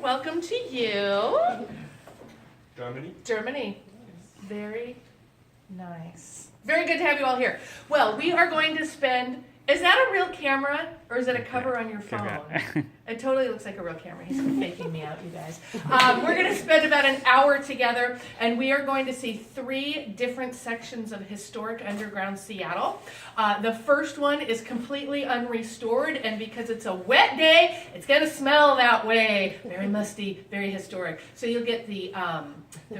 welcome to you. Germany. Germany. Very nice. Very good to have you all here. Well, we are going to spend, is that a real camera or is it a cover on your phone? It totally looks like a real camera. He's faking me out, you guys. We're going to spend about an hour together, and we are going to see 3 different sections of historic underground Seattle. The first one is completely unrestored, and because it's a wet day, it's going to smell that way. Very musty, very historic. So you'll get the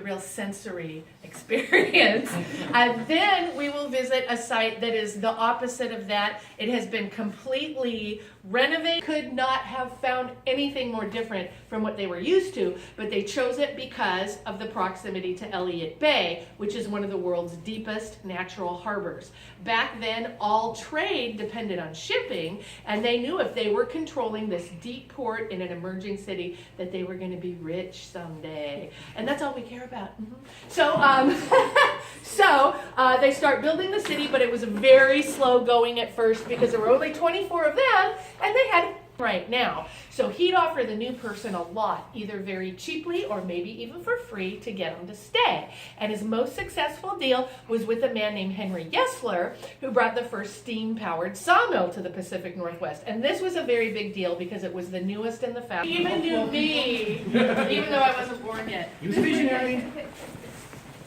real sensory experience. And then we will visit a site that is the opposite of that. It has been completely renovated. Could not have found anything more different from what they were used to, but they chose it because of the proximity to Elliott Bay, which is one of the world's deepest natural harbors. Back then, all trade depended on shipping, and they knew if they were controlling this deep port in an emerging city that they were going to be rich someday. And that's all we care about. So they start building the city, but it was very slow going at first because there were only 24 of them, and they had right now. So he'd offer the new person a lot, either very cheaply or maybe even for free, to get them to stay. And his most successful deal was with a man named Henry Yesler, who brought the first steam-powered sawmill to the Pacific Northwest. And this was a very big deal because it was the newest and the fastest. He even knew me, even though I wasn't born yet. He was visionary.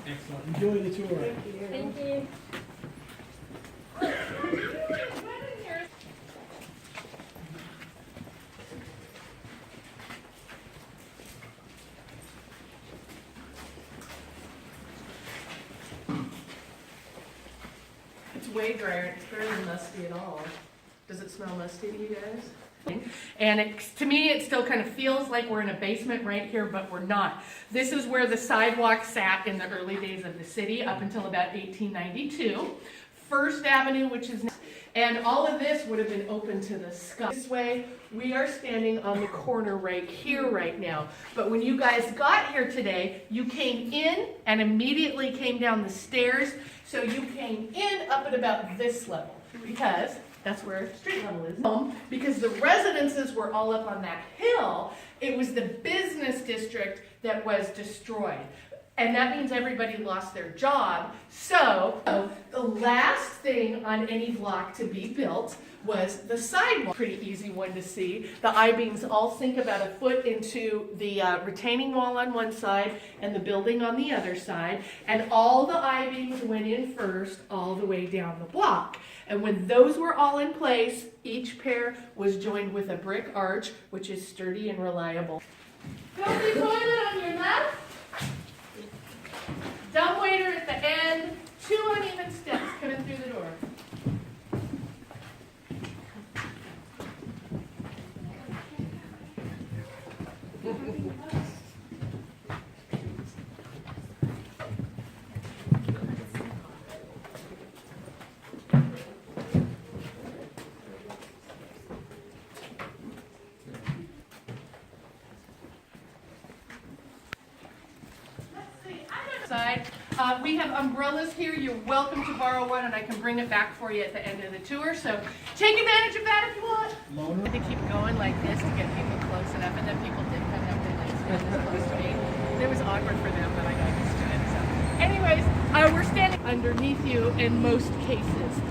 Excellent. Enjoy the tour. Thank you. It's way drier. It's barely musty at all. Does it smell musty to you guys? And to me, it still kind of feels like we're in a basement right here, but we're not. This is where the sidewalk sat in the early days of the city up until about 1892. First Avenue, which is, and all of this would have been open to the sky. This way, we are standing on the corner right here right now. But when you guys got here today, you came in and immediately came down the stairs. So you came in up at about this level because that's where street level is. Because the residences were all up on that hill, it was the business district that was destroyed. And that means everybody lost their job. So the last thing on any block to be built was the sidewalk. Pretty easy one to see. The I-beams all sink about a foot into the retaining wall on one side and the building on the other side. And all the I-beams went in first all the way down the block. And when those were all in place, each pair was joined with a brick arch, which is sturdy and reliable. Filthy toilet on your left. Dumbwaiter at the end, 2 uneven steps coming through the door. We have umbrellas here. You're welcome to borrow one, and I can bring it back for you at the end of the tour. So take advantage of that if you want. To keep going like this to get people close enough, and then people did come up and stand this close to me. It was awkward for them, but I got used to it. So, anyways, we're standing underneath you in most cases.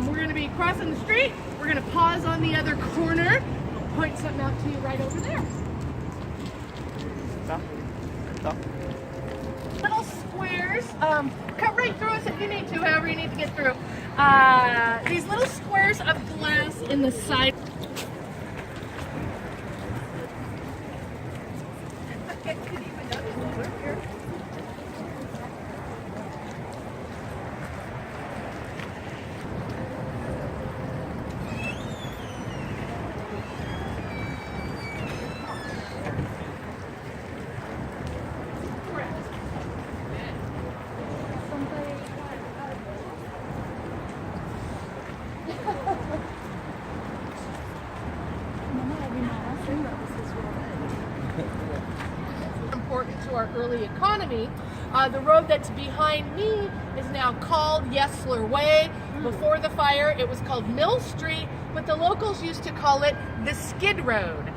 We're going to be crossing the street. We're going to pause on the other corner. I'll point something out to you right over there. Little squares, cut right through us if you need to, however you need to get through. These little squares of glass in the side. to our early economy. The road that's behind me is now called Yesler Way. Before the fire, it was called Mill Street, but the locals used to call it the Skid Road.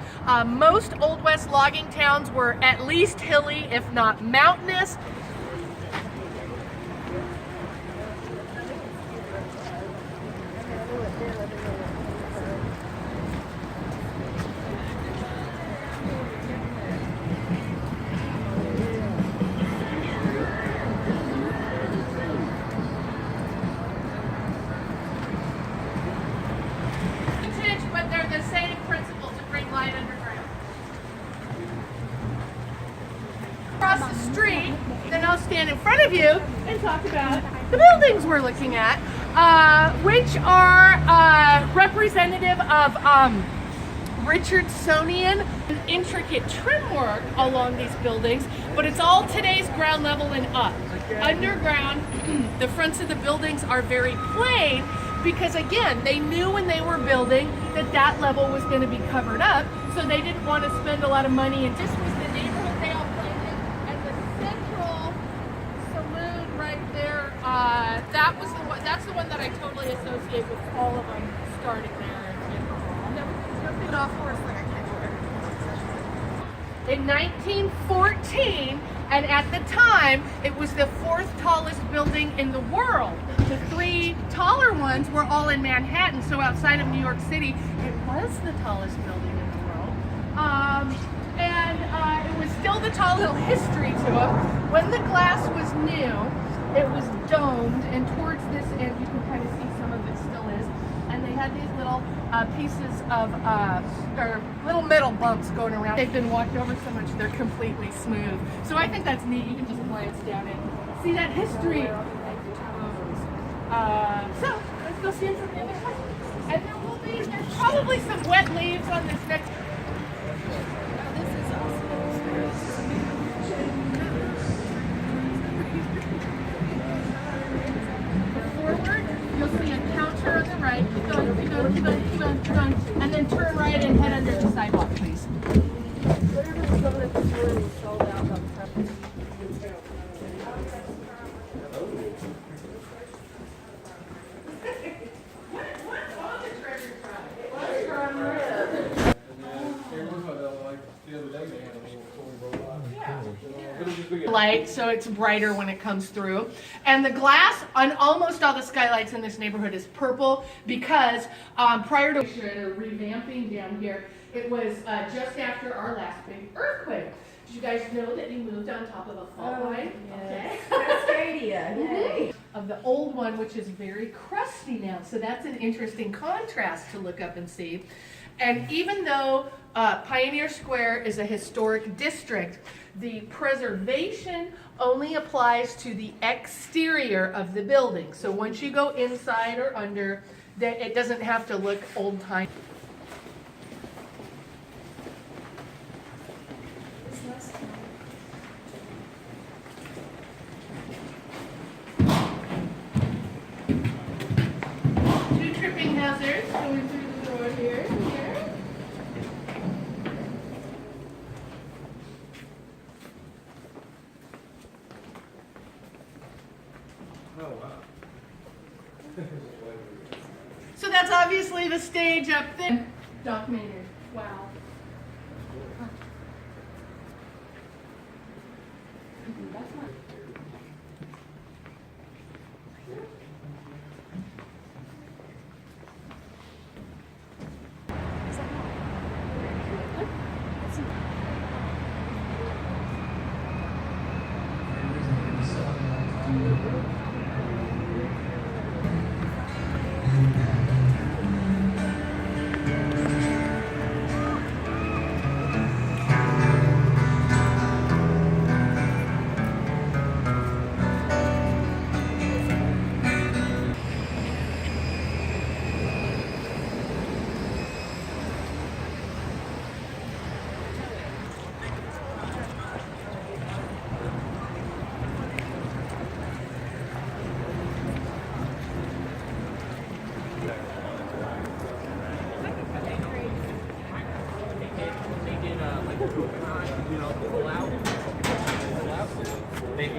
Most Old West logging towns were at least hilly, if not mountainous. But they're the same principle to bring light underground. Across the street, then I'll stand in front of you and talk about the buildings we're looking at, which are representative of Richardsonian intricate trim work along these buildings, but it's all today's ground level and up. Underground, the fronts of the buildings are very plain because, again, they knew when they were building that that level was going to be covered up, so they didn't want to spend a lot of money. And this was the neighborhood they all played in, and the central saloon right there, that's the one that I totally associate with all of them starting there. Get off horse like I can't do it. In 1914, and at the time, it was the 4th tallest building in the world. The 3 taller ones were all in Manhattan, so outside of New York City, it was the tallest building in the world. It was still the tall little history to it. When the glass was new, it was domed, and towards this end, you can kind of see some of it still is. And they had these little pieces of, or little metal bumps going around. They've been walked over so much, they're completely smooth. So I think that's neat. You can just glance down and see that history. So let's go see them from the other side. And there's probably some wet leaves on this next. This is Forward, you'll see a counter on the right. Keep going, keep going, keep going, keep going, keep going. And then turn right and head under the sidewalk, please. Light, so it's brighter when it comes through. And the glass on almost all the skylights in this neighborhood is purple because prior to revamping down here, it was just after our last big earthquake. Did you guys know that you moved on top of a fault line? yes. Cascadia. Yay. Of the old one, which is very crusty now. So that's an interesting contrast to look up and see. And even though Pioneer Square is a historic district, the preservation only applies to the exterior of the building. So once you go inside or under, it doesn't have to look old-time. Two tripping hazards going through the door here. Oh, wow. So that's obviously the stage up there. Doc Maynard. Wow. Pull out.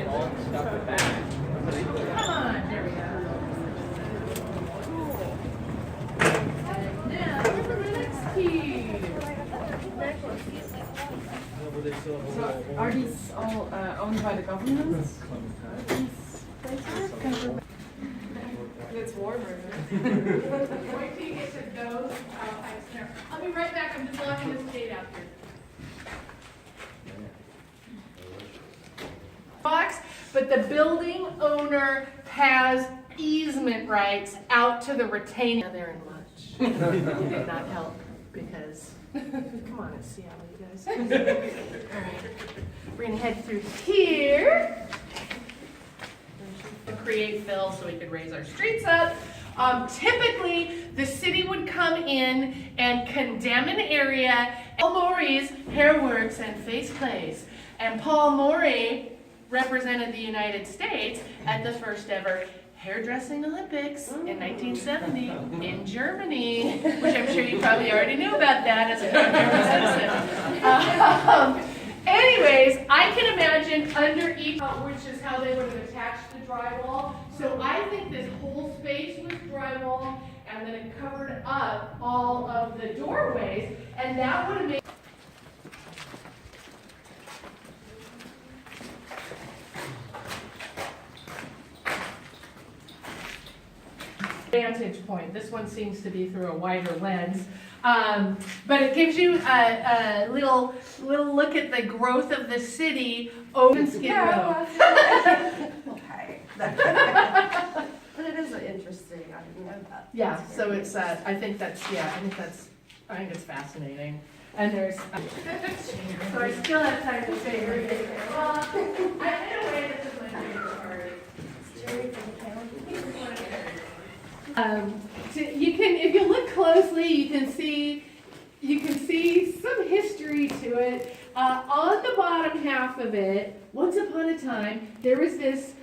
all stuff back. Come on, there we go. And now for the next key. Are these all owned by the government? It's warmer. Wait till you get to those pipes there. I'll be right back. I'm just locking this gate out here. Box, but the building owner has easement rights out to the retaining. There in much. It did not help because, come on, it's Seattle, you guys. All right, we're gonna head through here. To create fill so we could raise our streets up. Typically, the city would come in and condemn an area. Paul Morey's Hair Works and Face Plays. And Paul Morey represented the United States at the first ever hairdressing Olympics in 1970 in Germany, which I'm sure you probably already knew about that as a non-German citizen. Anyways, I can imagine under each, which is how they would have attached the drywall. So I think this whole space was drywall, and then it covered up all of the doorways, and that would have made vantage point. This one seems to be through a wider lens. But it gives you a little look at the growth of the city over Skid Row. Okay. But it is interesting. I didn't know that. Yeah, so it's, I think it's fascinating. And there's, so I still have time to say everything. Well, in a way, this is my favorite part. So you can, if you look closely, you can see some history to it. On the bottom half of it, once upon a time, there was this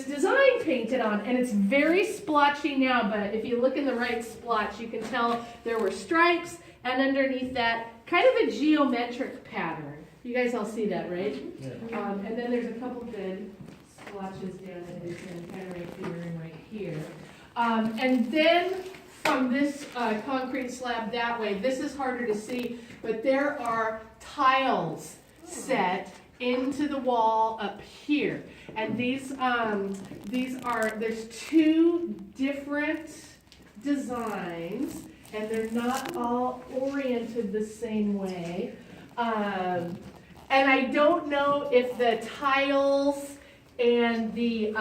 design painted on, and it's very splotchy now, but if you look in the right splotch, you can tell there were stripes, and underneath that, kind of a geometric pattern. You guys all see that, right? Yeah. And then there's a couple good splotches down in this end, kind of right here and right here. And then from this concrete slab that way, this is harder to see, but there are tiles set into the wall up here. And there's two different designs, and they're not all oriented the same way. And I don't know if the tiles and the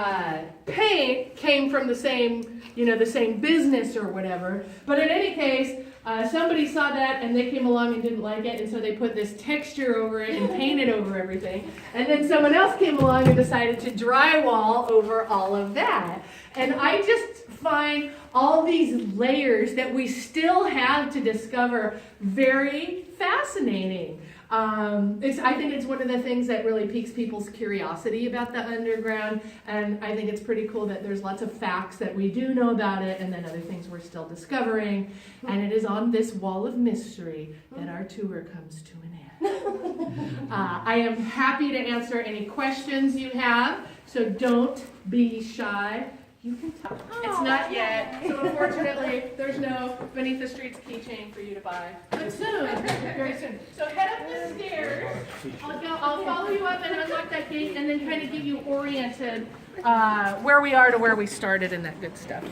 paint came from the same, the same business or whatever. But in any case, somebody saw that and they came along and didn't like it, and so they put this texture over it and painted over everything. And then someone else came along and decided to drywall over all of that. And I just find all these layers that we still have to discover very fascinating. I think it's one of the things that really piques people's curiosity about the underground, and I think it's pretty cool that there's lots of facts that we do know about it, and then other things we're still discovering, and it is on this wall of mystery that our tour comes to an end. I am happy to answer any questions you have, so don't be shy. You can talk. It's not yet, so unfortunately, there's no Beneath the Streets keychain for you to buy. But soon, very soon. So head up the stairs. I'll follow you up and unlock that gate, and then kind of get you oriented where we are to where we started and that good stuff.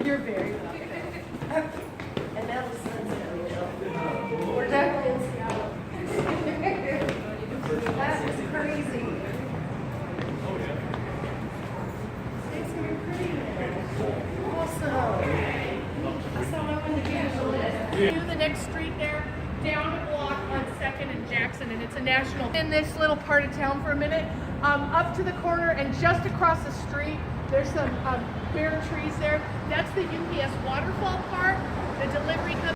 You're very welcome. And now the sun's going. We're definitely in Seattle. That is crazy. Do the next street there, down a block on 2nd and Jackson, and it's a national. In this little part of town for a minute, up to the corner and just across the street, there's some bare trees there. That's the UPS waterfall park. The delivery company.